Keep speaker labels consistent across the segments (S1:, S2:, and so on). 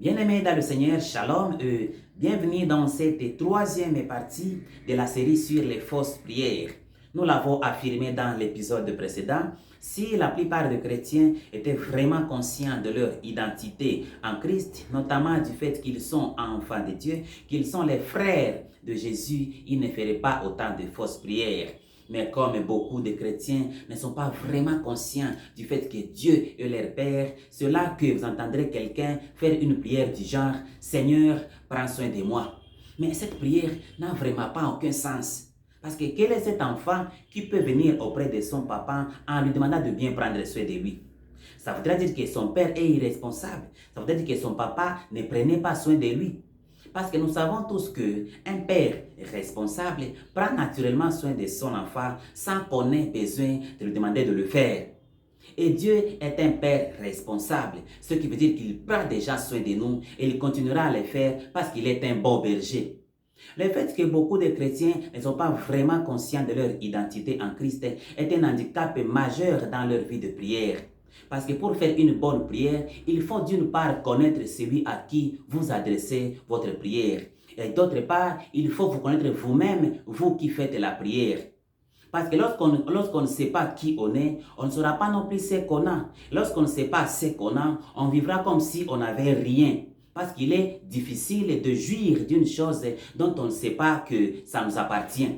S1: Bien-aimés dans le Seigneur, Shalom, bienvenue dans cette troisième partie de la série sur les fausses prières. Nous l'avons affirmé dans l'épisode précédent, si la plupart des chrétiens étaient vraiment conscients de leur identité en Christ, notamment du fait qu'ils sont enfants de Dieu, qu'ils sont les frères de Jésus, ils ne feraient pas autant de fausses prières. Mais comme beaucoup de chrétiens ne sont pas vraiment conscients du fait que Dieu est leur Père, c'est là que vous entendrez quelqu'un faire une prière du genre « Seigneur, prends soin de moi ». Mais cette prière n'a vraiment pas aucun sens. Parce que quel est cet enfant qui peut venir auprès de son papa en lui demandant de bien prendre soin de lui? Ça voudrait dire que son père est irresponsable. Ça voudrait dire que son papa ne prenait pas soin de lui. Parce que nous savons tous qu'un père responsable prend naturellement soin de son enfant sans qu'on ait besoin de lui demander de le faire. Et Dieu est un père responsable, ce qui veut dire qu'il prend déjà soin de nous et il continuera à le faire parce qu'il est un bon berger. Le fait que beaucoup de chrétiens ne sont pas vraiment conscients de leur identité en Christ est un handicap majeur dans leur vie de prière. Parce que pour faire une bonne prière, il faut d'une part connaître celui à qui vous adressez votre prière. Et d'autre part, il faut vous connaître vous-même, vous qui faites la prière. Parce que lorsqu'on ne sait pas qui on est, on ne saura pas non plus ce qu'on a. Lorsqu'on ne sait pas ce qu'on a, on vivra comme si on n'avait rien. Parce qu'il est difficile de jouir d'une chose dont on ne sait pas que ça nous appartient.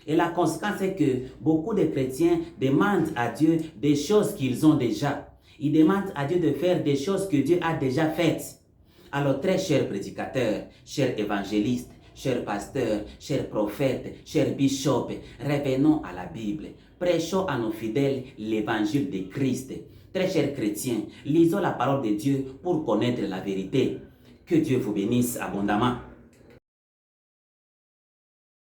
S1: Et la conséquence est que beaucoup de chrétiens demandent à Dieu des choses qu'ils ont déjà. Ils demandent à Dieu de faire des choses que Dieu a déjà faites. Alors très chers prédicateurs, chers évangélistes, chers pasteurs, chers prophètes, chers bishops, revenons à la Bible. Prêchons à nos fidèles l'évangile de Christ. Très chers chrétiens, lisons la parole de Dieu pour connaître la vérité. Que Dieu vous bénisse abondamment.